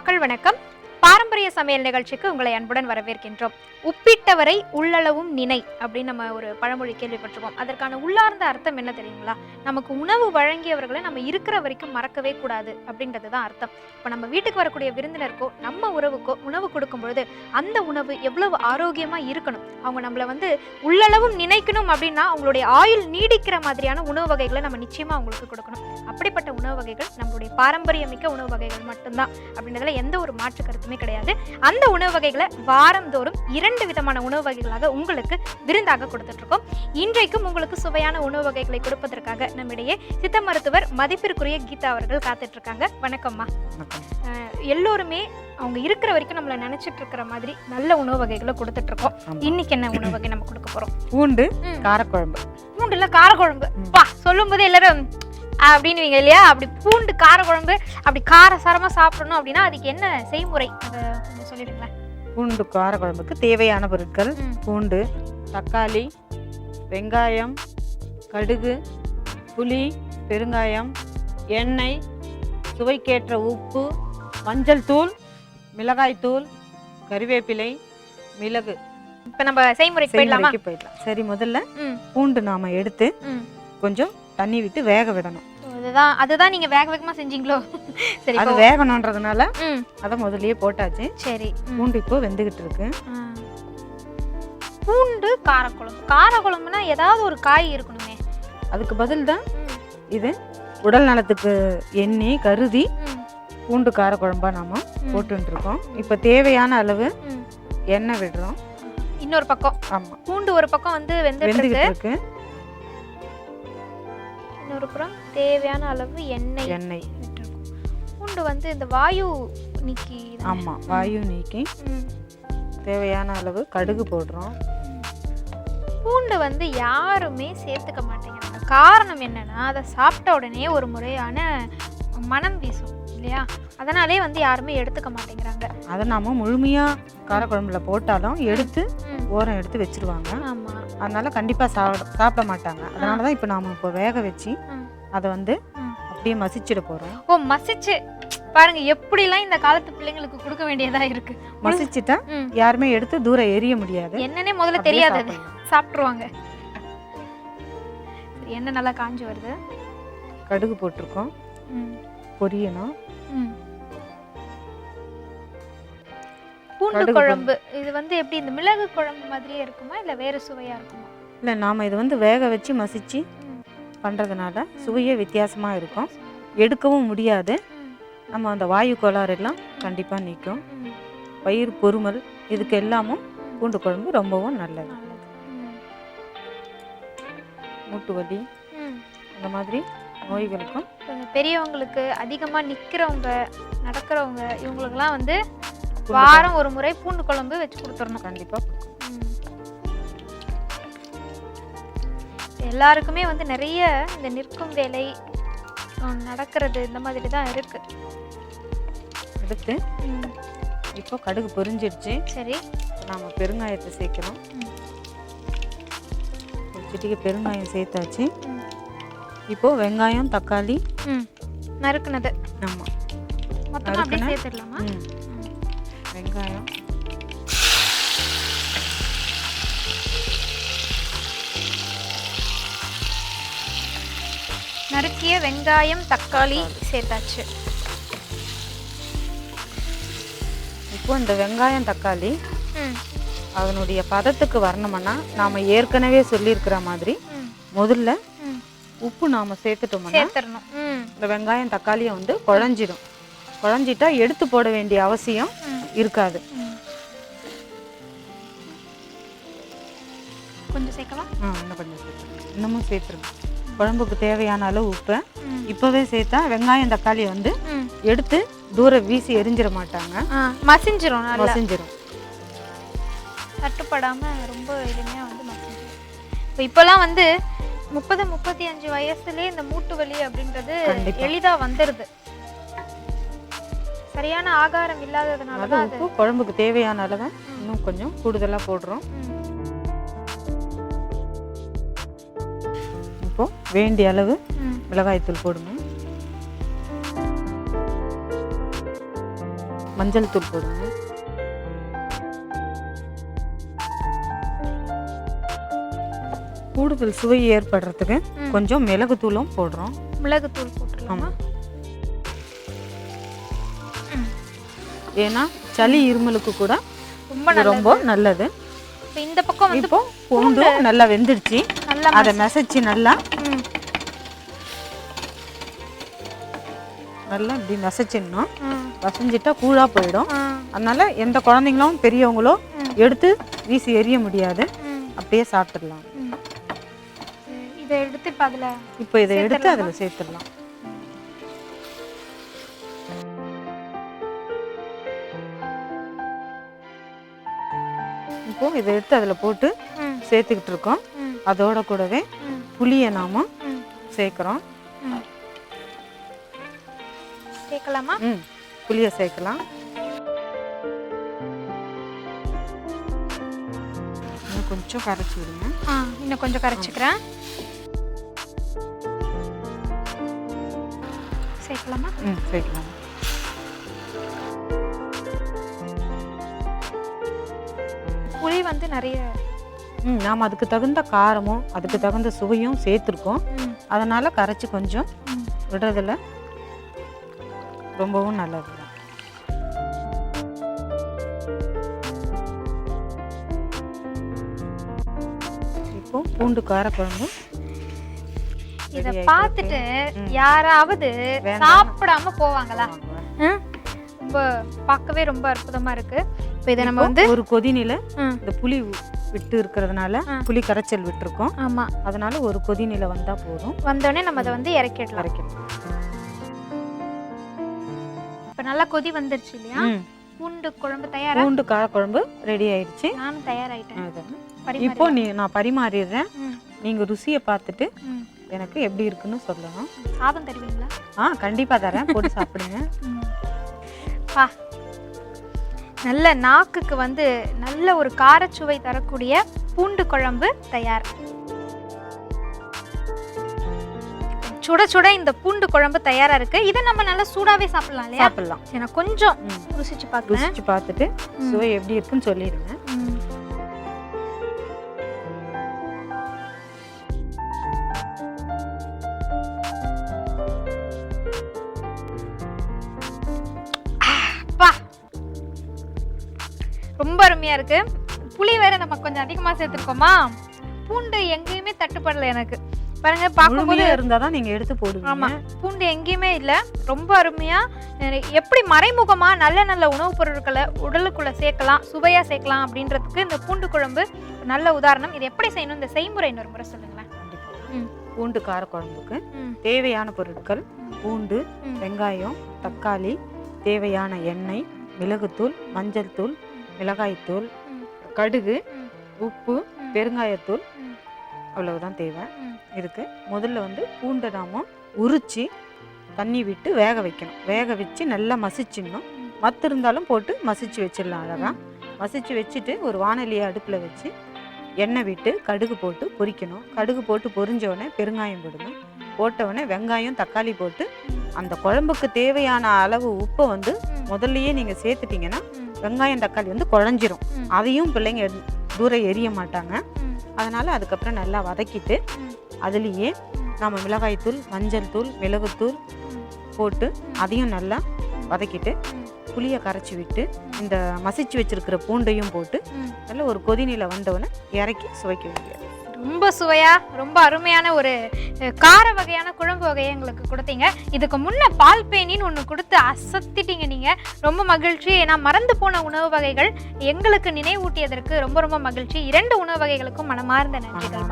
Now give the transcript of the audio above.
மக்கள் வணக்கம். பாரம்பரிய சமையல் நிகழ்ச்சிக்கு உங்களை அன்புடன் வரவேற்கின்றோம். உப்பிட்டவரை உள்ளளவும் நினை அப்படின்னு நம்ம ஒரு பழமொழி கேள்விப்பட்டிருப்போம். அதற்கான உள்ளார்ந்த அர்த்தம் என்ன தெரியுங்களா? நமக்கு உணவு வழங்கியவர்களை நம்ம இருக்கிற வரைக்கும் மறக்கவே கூடாது அப்படின்றது தான் அர்த்தம். இப்போ நம்ம வீட்டுக்கு வரக்கூடிய விருந்தினருக்கோ நம்ம உறவுக்கோ உணவு கொடுக்கும் பொழுது அந்த உணவு எவ்வளவு ஆரோக்கியமாக இருக்கணும், அவங்க நம்மளை உள்ளளவும் நினைக்கணும் அப்படின்னா அவங்களுடைய ஆயுள் நீடிக்கிற மாதிரியான உணவு வகைகளை நம்ம நிச்சயமாக அவங்களுக்கு கொடுக்கணும். அப்படிப்பட்ட உணவு வகைகள் நம்மளுடைய பாரம்பரியமிக்க உணவு வகைகள் மட்டும்தான் அப்படின்றதுல எந்த ஒரு மாற்று கருத்துமே கிடையாது. அந்த உணவு வகைகளை வாரந்தோறும் 2 விதமான உணவு வகைகளாக உங்களுக்கு விருந்தாக கொடுத்துட்டு இருக்கோம். இன்றைக்கும் உங்களுக்கு சுவையான உணவு வகைகளை கொடுப்பதற்காக நம்மிடையே சித்த மருத்துவர் மதிப்பிற்குரிய கீதா அவர்கள் காத்துட்டு இருக்காங்க. வணக்கம்மா. எல்லோருமே அவங்க இருக்கிற வரைக்கும் நம்மள நினைச்சிட்டு இருக்கிற மாதிரி நல்ல உணவு வகைகளை கொடுத்துட்டு இருக்கோம். இன்னைக்கு என்ன உணவு வகை நம்ம கொடுக்க போறோம்? பூண்டு காரக்குழம்பு. பூண்டுல காரக்குழம்பு பா சொல்லும் போது எல்லாரும் அப்படின்னுவீங்க இல்லையா? அப்படி பூண்டு காரக்குழம்பு அப்படி காரசாரமா சாப்பிடணும் அப்படின்னா அதுக்கு என்ன செய்முறை அதை கொஞ்சம் சொல்லிடுங்களேன். பூண்டு காரக்குழம்புக்கு தேவையான பொருட்கள்: பூண்டு, தக்காளி, வெங்காயம், கடுகு, புளி, பெருங்காயம், எண்ணெய், சுவைக்கேற்ற உப்பு, மஞ்சள் தூள், மிளகாய் தூள், கறிவேப்பிலை, மிளகு. இப்போ நம்ம செய்முறைக்கு போயிடலாம். சரி, முதல்ல பூண்டு நாம எடுத்து கொஞ்சம் தண்ணி விட்டு வேக விடணும். அதுதான் நீங்க வேக வேகமா செஞ்சீங்களோ? சரி, அது வேகணும்ன்றதுனால அதை முதல்லயே போட்டாச்சு. சரி, பூண்டு இப்போ வெந்துகிட்டு இருக்கு. பூண்டு காரக்குழம்பு. காரக்குழம்புனா ஏதாவது ஒரு காய் இருக்கணுமே. அதுக்கு பதில் தான் இது. உடல் நலத்துக்கு எண்ணெய் கருதி பூண்டு காரக்குழம்பா நாம போட்டு இருக்கோம். இப்போ தேவையான அளவு எண்ணெய் விடுறோம். இன்னொரு பக்கம் ஆமா, பூண்டு ஒரு பக்கம் வெந்துகிட்டு இருக்கு. இன்னொரு புறம் தேவையான அளவு எண்ணெய் பூண்டு இந்த வாயு நீக்கி. ஆமா, வாயு நீக்கி தேவையான அளவு கடுகு போடுறோம். பூண்டு யாருமே சேர்த்துக்க மாட்டேங்கிறாங்க. காரணம் என்னன்னா அதை சாப்பிட்ட உடனே ஒரு முறையான மனம் வீசும் இல்லையா? அதனாலே யாருமே எடுத்துக்க மாட்டேங்கிறாங்க. அதை நாம முழுமையா காரக்குழம்புல போட்டாலும் எடுத்து ஓரம் எடுத்து வச்சிருவாங்க. ஆமா, அதனால கண்டிப்பா சாப்பிட மாட்டாங்க. அதனாலதான் இப்ப நாம இப்போ வேக வச்சு அதை அப்படியே மசிச்சிட போறோம். ஓ, மசிச்சு பாருங்க எப்படிலாம் இந்த காலத்து பிள்ளைங்களுக்கு கொடுக்க வேண்டியதா இருக்கு. மசிச்சுட்டா யாருமே எடுத்து தூரம் எரிய முடியாது. என்னன்னே முதல்ல தெரியாது, சாப்பிட்டுருவாங்க. எண்ணெய் நல்லா காஞ்சி வருது. கடுகு போட்டிருக்கோம், பொரியணும். பூண்டு குழம்பு இது எப்படி இந்த மிளகு குழம்பு மாதிரியே இருக்குமா இல்ல வேற சுவையா இருக்குமா? இல்ல, நாம இது வேக வச்சு மசிச்சு பண்றதுனால சுவையே வித்தியாசமா இருக்கும். எடுக்கவும் முடியாது. நம்ம அந்த வாயு கோளாறு எல்லாம் கண்டிப்பா நீக்கும். வயிறு பொறுமல் இதுக்கு எல்லாமும் பூண்டு குழம்பு ரொம்பவும் நல்லது. மூட்டு வலி அந்த மாதிரி நோய்களுக்கும், பெரியவங்களுக்கு, அதிகமா நிக்கிறவங்க நடக்கிறவங்க இவங்களுக்குலாம் வாரம் ஒரு முறை பூண்டு குழம்பு வச்சு கொடுத்துடணும். கண்டிப்பா எல்லாருக்குமே நிறைய இந்த நிற்கும் வேலை நடக்கிறது இந்த மாதிரி தான் இருக்கு. அடுத்து இப்போ கடுகு பொரிஞ்சிடுச்சு. சரி, நாம பெருங்காயத்தை சேர்க்கணும். ஒரு சிட்டிகை பெருங்காயம் சேர்த்தாச்சு. இப்போ வெங்காயம் தக்காளி நறுக்குனது. ஆமா, மொத்தமா அப்படியே சேர்த்துடலாமா? வெங்காயம், நறுக்கிய வெங்காயம் தக்காளி சேர்த்தாச்சு. இப்போ இந்த வெங்காயம் தக்காளி அதனுடைய பதத்துக்கு வரணும்னா நாம ஏற்கனவே சொல்லியிருக்கிற மாதிரி முதல்ல உப்பு நாம சேர்த்துட்டோம்னா இந்த வெங்காயம் தக்காளியை குழஞ்சிடும். குழஞ்சிட்டா எடுத்து போட வேண்டிய அவசியம் இருக்காது. கொஞ்சம் சேர்க்கலாம். இன்னும் கொஞ்சம் சேர்க்கலாம். இன்னமும் சேர்த்துருங்க. குழம்புக்கு தேவையான அளவு உப்பை இப்பவே சேர்த்தா வெங்காயம் தக்காளி எடுத்து தூரம் வீசி எரிஞ்சிட மாட்டாங்க. மசிஞ்சிரும். தட்டுப்படாம ரொம்ப எளிமையா மசிஞ்சிரும். இப்பெல்லாம் 30-35 வயசுலயே இந்த மூட்டு வலி அப்படின்றது எளிதா வந்துருது. சரியான ஆகாரம் இல்லாததுனால உப்பு குழம்புக்கு தேவையான அளவு இன்னும் கொஞ்சம் கூடுதலா போடுறோம். இப்போ வேண்டிய அளவு மிளகாய் தூள் போடுங்க. மஞ்சள் தூள் போடுங்க. கூடுதல் சுவை ஏற்படுறதுக்கு கொஞ்சம் மிளகுத்தூளும் போடுறோம். மிளகுத்தூள் போட்டுடலாமா? ஏன்னா சளி இருமலுக்கு கூட ரொம்ப நல்லது. இந்த பக்கம் வந்து இப்போ பூண்டு நல்லா வெந்துடுச்சு. அதை மசிச்சு நல்லா நல்லா இப்படி மசிச்சிடணும். மசிஞ்சிட்டா கூழா போயிடும். அதனால எந்த குழந்தைங்களும் பெரியவங்களோ எடுத்து வீசி எறிய முடியாது, அப்படியே சாப்பிட்டுடலாம். இதை எடுத்து இப்போ இதை எடுத்து அதில் சேர்த்துடலாம். இப்போ இதை எடுத்து அதில் போட்டு சேர்த்துக்கிட்டு இருக்கோம். அதோட கூடவே புளியை நாம சேர்க்கிறோம். சேர்க்கலாமா? புளியை சேர்க்கலாம். இன்னும் கொஞ்சம் கரைச்சி விடுங்க. இன்னும் கொஞ்சம் கரைச்சிக்கிறேன். சேர்க்கலாமா? சேர்க்கலாம். புளி வந்து நிறைய நாம் அதுக்கு தகுந்த காரமும் அதுக்கு தகுந்த சுவையும் சேர்த்துருக்கோம். அதனால கரைச்சி கொஞ்சம் விடுறதுல ரொம்பவும் நல்லது. இப்போ பூண்டு காரக்குழம்பு இத பார்த்துட்டு யாராவது சாப்பிடாம போவாங்களா? ரொம்ப பார்க்கவே ரொம்ப அற்புதமா இருக்கு. இப்போ இதை நம்ம வந்து ஒரு கொதிநிலை இந்த புளி விட்டு இருக்கிறதுனால புளி கரைச்சல் விட்டுருக்கோம். ஆமா, அதனால ஒரு கொதிநிலை வந்தா போதும். வந்தோடனே நம்ம அதை வந்து இறக்கிடலாம். இப்போ நல்லா கொதி வந்துருச்சு இல்லையா? பூண்டு குழம்பு தயாரா? பூண்டு காரக்குழம்பு ரெடி ஆயிடுச்சு. நானும் தயாராயிட்டேன். இப்போ நான் பரிமாறிடுறேன். நீங்க ருசியை பார்த்துட்டு எனக்கு எப்படி இருக்குன்னு சொல்லணும். சாதம் தருவீங்களா? கண்டிப்பா தரேன், போட்டு சாப்பிடுங்க. நல்ல நாக்குக்கு வந்து நல்ல ஒரு காரச்சுவை தரக்கூடிய பூண்டு குழம்பு தயார். சுட சுட இந்த பூண்டு குழம்பு தயாரா இருக்கு. இதை நம்ம நல்லா சூடாவே சாப்பிடலாம் இல்லையா? சாப்பிடலாம். நான் கொஞ்சம் ருசிச்சு பார்த்துட்டு சுவை எப்படி இருக்குன்னு சொல்லிடுங்க. ரொம்ப அருமையா இருக்கு. புளி வேற நம்ம கொஞ்சம் அதிகமா சேர்த்துருக்கோமா? பூண்டு எங்கேயுமே தட்டுப்படல எனக்கு. பாருங்க, பார்க்கும்போது இருந்தாதான் நீங்க எடுத்து போடுவீங்க. ஆமா, பூண்டு எங்கேயுமே இல்ல. ரொம்ப அருமையா எப்படி மறைமுகமா நல்ல நல்ல உணவுப் பொருட்களை உடலுக்குள்ள சேர்க்கலாம், சுவையா சேர்க்கலாம் அப்படின்றதுக்கு இந்த பூண்டு குழம்பு நல்ல உதாரணம். இது எப்படி செய்யணும், இந்த செய்முறை இன்னொரு முறை சொல்லுங்களேன். பூண்டு காரக்குழம்புக்கு தேவையான பொருட்கள்: பூண்டு, வெங்காயம், தக்காளி, தேவையான எண்ணெய், மிளகுத்தூள், மஞ்சள் தூள், மிளகாய்த்தூள், கடுகு, உப்பு, பெருங்காயத்தூள், அவ்வளவுதான் தேவை இருக்கு. முதல்ல வந்து பூண்டை நாம உரிச்சு தண்ணி விட்டு வேக வைக்கணும். வேக வச்சு நல்லா மசிச்சிடணும். மத்து இருந்தாலும் போட்டு மசிச்சு வச்சிடலாம். அழகா மசிச்சு வச்சுட்டு ஒரு வானலியை அடுப்பில் வச்சு எண்ணெய் விட்டு கடுகு போட்டு பொரிக்கணும். கடுகு போட்டு பொரிஞ்சோடனே பெருங்காயம் போடணும். போட்டவுடனே வெங்காயம், தக்காளி போட்டு அந்த குழம்புக்கு தேவையான அளவு உப்பை வந்து முதல்லையே நீங்கள் சேர்த்துட்டிங்கன்னா வெங்காயம் தக்காளி வந்து குழஞ்சிரும். அதையும் பிள்ளைங்க தூரம் எரிய மாட்டாங்க. அதனால் அதுக்கப்புறம் நல்லா வதக்கிட்டு அதுலேயே நம்ம மிளகாய்த்தூள், மஞ்சள் தூள், மிளகுத்தூள் போட்டு அதையும் நல்லா வதக்கிட்டு புளியை கரைச்சி விட்டு இந்த மசிச்சு வச்சிருக்கிற பூண்டையும் போட்டு நல்லா ஒரு கொதிநிலை வந்தவுடனே இறக்கி சுவைக்க வேண்டியது. ரொம்ப சுவையா ரொம்ப அருமையான ஒரு கார வகையான குழம்பு வகையை எங்களுக்கு கொடுத்தீங்க. இதுக்கு முன்ன பால் பேனின்னு ஒன்று கொடுத்து அசத்திட்டீங்க நீங்க. ரொம்ப மகிழ்ச்சி. ஏன்னா மறந்து போன உணவு வகைகள் எங்களுக்கு நினைவூட்டியதற்கு ரொம்ப ரொம்ப மகிழ்ச்சி. 2 உணவு வகைகளுக்கும் மனமார்ந்த நன்றிகள்.